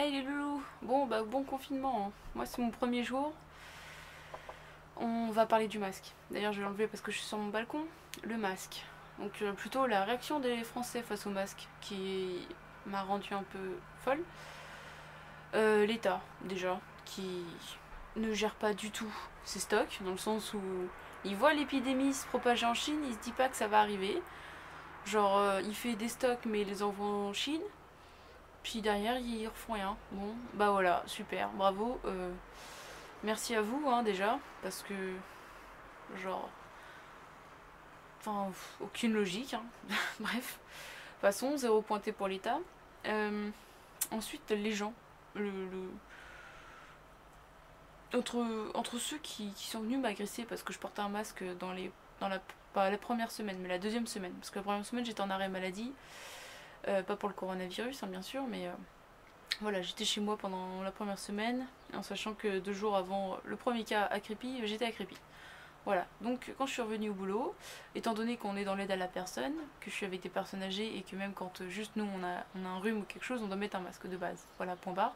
Hey les loulous. Bon bah bon confinement, hein. Moi c'est mon premier jour. On va parler du masque. D'ailleurs je vais l'enlever parce que je suis sur mon balcon. Le masque. Donc plutôt la réaction des Français face au masque qui m'a rendu un peu folle. L'État déjà qui ne gère pas du tout ses stocks dans le sens où il voit l'épidémie se propager en Chine, il se dit pas que ça va arriver. Genre il fait des stocks mais il les envoie en Chine. Puis derrière, ils refont rien. Bon, bah voilà, super, bravo. Merci à vous, hein, déjà, parce que, genre, enfin, aucune logique, hein. Bref, de toute façon, zéro pointé pour l'État. Euh, Ensuite, les gens. Entre ceux qui sont venus m'agresser parce que je portais un masque dans la, pas la première semaine, mais la deuxième semaine. Parce que la première semaine, j'étais en arrêt maladie. Pas pour le coronavirus, hein, bien sûr, mais voilà, j'étais chez moi pendant la première semaine, en sachant que 2 jours avant le premier cas à Crépy, j'étais à Crépy. Voilà, donc quand je suis revenue au boulot, étant donné qu'on est dans l'aide à la personne, que je suis avec des personnes âgées et que même quand juste nous on a un rhume ou quelque chose, on doit mettre un masque de base. Voilà, point barre.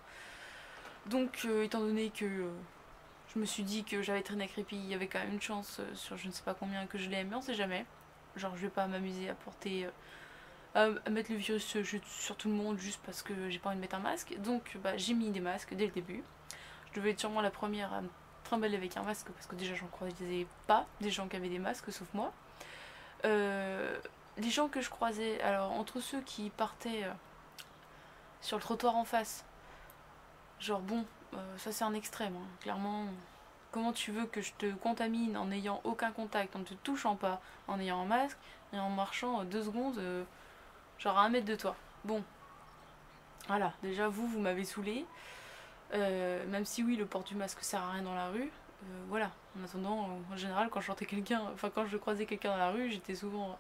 Donc étant donné que je me suis dit que j'avais traîné à Crépy, il y avait quand même une chance sur je ne sais pas combien que je l'aime, mais on sait jamais. Genre je vais pas m'amuser à porter à mettre le virus sur tout le monde juste parce que j'ai pas envie de mettre un masque. Donc bah, j'ai mis des masques dès le début. Je devais être sûrement la première à me trimballer avec un masque parce que déjà j'en croisais pas des gens qui avaient des masques sauf moi. Les gens que je croisais, alors entre ceux qui partaient sur le trottoir en face, genre bon, ça c'est un extrême, hein. Clairement. Comment tu veux que je te contamine en n'ayant aucun contact, en ne te touchant pas, en ayant un masque et en marchant 2 secondes genre à 1 mètre de toi. Bon, voilà, déjà vous m'avez saoulé. Même si oui, le port du masque sert à rien dans la rue. Voilà, en attendant, en général, quand je chantais quelqu'un, enfin quand je croisais quelqu'un dans la rue, j'étais souvent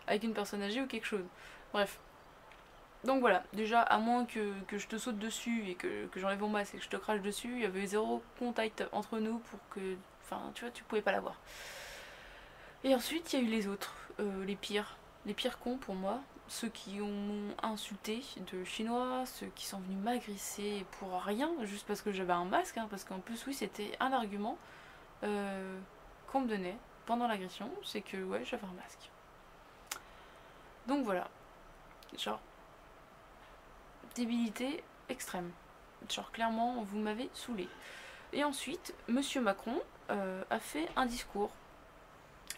avec une personne âgée ou quelque chose. Bref. Donc voilà, déjà, à moins que je te saute dessus et que j'enlève mon masque et que je te crache dessus, il y avait zéro contact entre nous pour que. Enfin, tu vois, tu pouvais pas l'avoir. Et ensuite, il y a eu les autres, les pires. Les pires cons pour moi, ceux qui m'ont insulté de chinois, ceux qui sont venus m'agresser pour rien, juste parce que j'avais un masque, hein, parce qu'en plus, oui, c'était un argument qu'on me donnait pendant l'agression, c'est que ouais, j'avais un masque. Donc voilà, genre, débilité extrême. Genre, clairement, vous m'avez saoulé. Et ensuite, Monsieur Macron a fait un discours.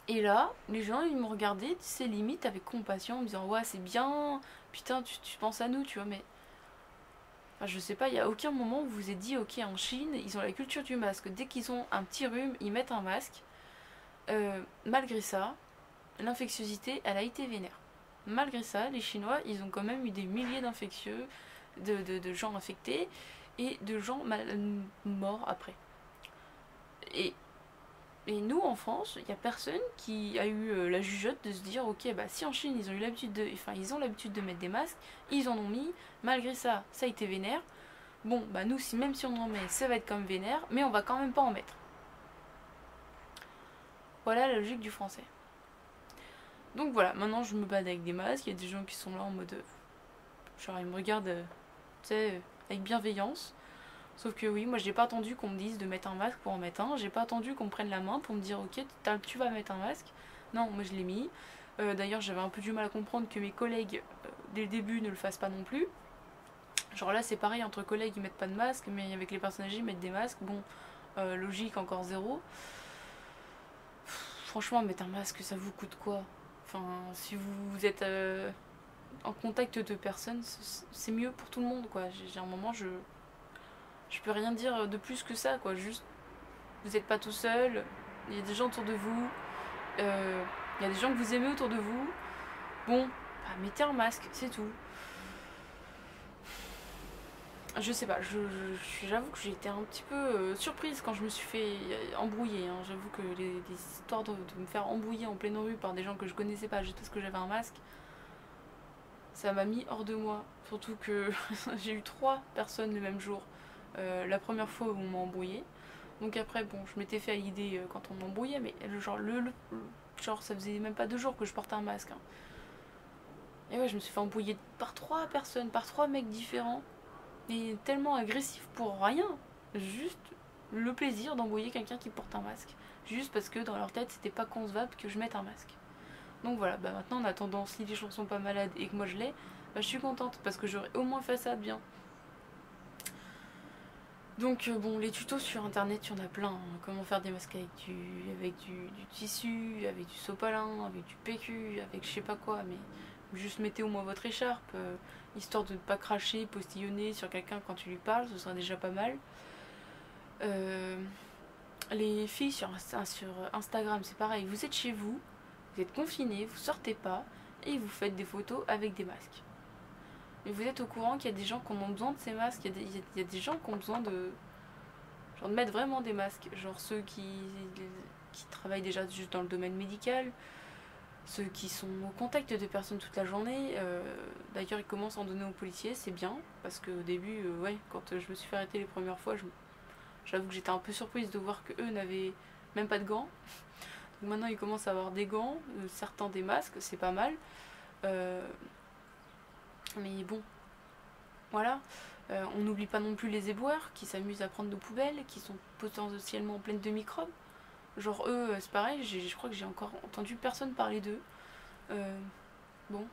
Et là, les gens, ils me regardaient, c'est limite avec compassion, en me disant ouais, c'est bien, putain, tu penses à nous, tu vois, mais. Enfin, je sais pas, il y a aucun moment où vous vous êtes dit, ok, en Chine, ils ont la culture du masque. Dès qu'ils ont un petit rhume, ils mettent un masque. Malgré ça, l'infectiosité, elle a été vénère. Malgré ça, les Chinois, ils ont quand même eu des milliers d'infectieux, de gens infectés et de gens morts après. Et Et nous, en France, il n'y a personne qui a eu la jugeote de se dire ok, bah si en Chine ils ont eu l'habitude de, enfin ils ont l'habitude de mettre des masques, ils en ont mis, malgré ça, ça a été vénère. Bon, bah nous, si même si on en met, ça va être comme vénère, mais on va quand même pas en mettre. Voilà la logique du français. Donc voilà, maintenant je me bats avec des masques, il y a des gens qui sont là en mode, genre ils me regardent, tu sais, avec bienveillance. Sauf que oui, moi j'ai pas attendu qu'on me dise de mettre un masque pour en mettre un. J'ai pas attendu qu'on me prenne la main pour me dire ok, tu vas mettre un masque. Non, moi je l'ai mis. D'ailleurs, j'avais un peu du mal à comprendre que mes collègues, dès le début, ne le fassent pas non plus. Genre là, c'est pareil, entre collègues, ils mettent pas de masque, mais avec les personnes âgées, ils mettent des masques. Bon, logique, encore zéro. Franchement, mettre un masque, ça vous coûte quoi? Enfin, si vous êtes en contact de personnes, c'est mieux pour tout le monde, quoi. J'ai un moment, je peux rien dire de plus que ça, quoi. Juste, vous n'êtes pas tout seul, il y a des gens autour de vous, il y a des gens que vous aimez autour de vous. Bon, bah, mettez un masque, c'est tout. Je sais pas, j'avoue que j'ai été un petit peu surprise quand je me suis fait embrouiller, hein. J'avoue que les histoires de me faire embrouiller en pleine rue par des gens que je connaissais pas juste parce que j'avais un masque, ça m'a mis hors de moi. Surtout que j'ai eu 3 personnes le même jour. La première fois où on m'a embrouillé. Donc après, bon, je m'étais fait à l'idée quand on m'embrouillait, mais genre, ça faisait même pas 2 jours que je portais un masque, hein. Et ouais, je me suis fait embrouiller par 3 personnes, par 3 mecs différents. Et tellement agressif pour rien. Juste le plaisir d'embrouiller quelqu'un qui porte un masque. Juste parce que dans leur tête, c'était pas concevable que je mette un masque. Donc voilà, bah maintenant en attendant, si les gens sont pas malades et que moi je l'ai, bah je suis contente parce que j'aurais au moins fait ça de bien. Donc bon, les tutos sur internet, il y en a plein, hein. Comment faire des masques avec du tissu, avec du sopalin, avec du PQ, avec je sais pas quoi, mais juste mettez au moins votre écharpe, histoire de ne pas cracher, postillonner sur quelqu'un quand tu lui parles, ce sera déjà pas mal. Les filles sur Instagram, c'est pareil, vous êtes chez vous, vous êtes confinés, vous sortez pas, et vous faites des photos avec des masques. Mais vous êtes au courant qu'il y a des gens qui ont besoin de ces masques, il y a des gens qui ont besoin de mettre vraiment des masques, genre ceux qui travaillent déjà juste dans le domaine médical, ceux qui sont au contact de personnes toute la journée. D'ailleurs, ils commencent à en donner aux policiers, c'est bien, parce qu'au début, ouais, quand je me suis fait arrêter les premières fois, j'avoue que j'étais un peu surprise de voir qu'eux n'avaient même pas de gants. Donc maintenant, ils commencent à avoir des gants, certains des masques, c'est pas mal. Mais bon, voilà. On n'oublie pas non plus les éboueurs qui s'amusent à prendre nos poubelles, qui sont potentiellement pleines de microbes. Genre eux, c'est pareil, je crois que j'ai encore entendu personne parler d'eux. Bon.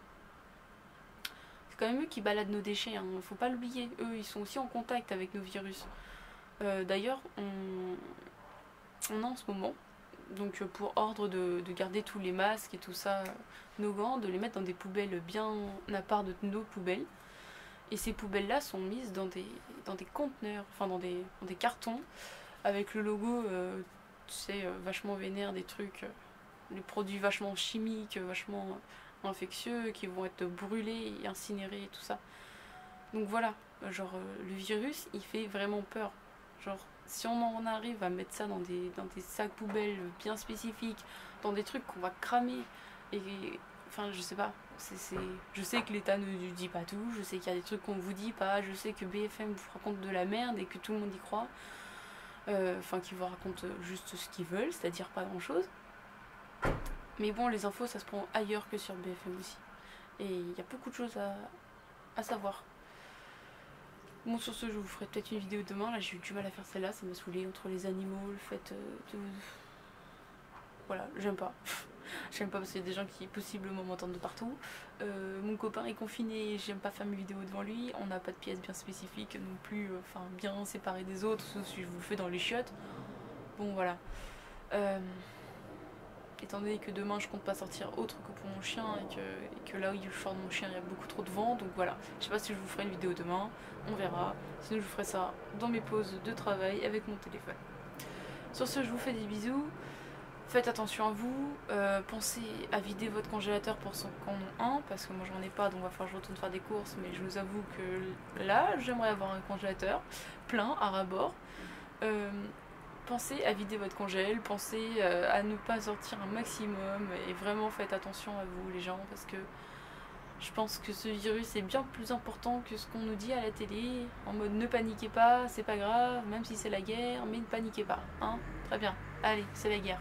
C'est quand même eux qui baladent nos déchets, hein. Faut pas l'oublier. Eux, ils sont aussi en contact avec nos virus. D'ailleurs, on a en ce moment, donc pour ordre de garder tous les masques et tout ça, nos gants, de les mettre dans des poubelles bien à part de nos poubelles. Et ces poubelles-là sont mises dans des conteneurs, enfin dans des cartons, avec le logo, tu sais, vachement vénère, des trucs, les produits vachement chimiques, vachement infectieux, qui vont être brûlés et incinérés et tout ça. Donc voilà, genre le virus, il fait vraiment peur. Genre, si on en arrive à mettre ça dans des sacs poubelles bien spécifiques, dans des trucs qu'on va cramer, et enfin je sais pas, je sais que l'État ne dit pas tout, je sais qu'il y a des trucs qu'on vous dit pas, je sais que BFM vous raconte de la merde et que tout le monde y croit, enfin qu'ils vous racontent juste ce qu'ils veulent, c'est-à-dire pas grand-chose. Mais bon, les infos ça se prend ailleurs que sur BFM aussi, et il y a beaucoup de choses à savoir. Bon, sur ce, je vous ferai peut-être une vidéo demain. Là, j'ai eu du mal à faire celle-là, ça m'a saoulé entre les animaux, le fait de... Voilà, j'aime pas. J'aime pas parce qu'il y a des gens qui possiblement m'entendent de partout. Mon copain est confiné, j'aime pas faire mes vidéos devant lui. On n'a pas de pièces bien spécifiques non plus, enfin bien séparées des autres, sauf si je vous le fais dans les chiottes. Bon, voilà. Étant donné que demain je compte pas sortir autre que pour mon chien et que là où je sors de mon chien il y a beaucoup trop de vent, donc voilà, je sais pas si je vous ferai une vidéo demain, on verra, sinon je vous ferai ça dans mes pauses de travail avec mon téléphone. Sur ce, je vous fais des bisous, faites attention à vous, pensez à vider votre congélateur pour ceux qui en ont un, parce que moi j'en ai pas, donc il va falloir que je retourne faire des courses, mais je vous avoue que là j'aimerais avoir un congélateur plein à ras-bord. Pensez à vider votre congèle, pensez à ne pas sortir un maximum et vraiment faites attention à vous les gens parce que je pense que ce virus est bien plus important que ce qu'on nous dit à la télé, en mode ne paniquez pas, c'est pas grave, même si c'est la guerre, mais ne paniquez pas, hein. Très bien, allez, c'est la guerre.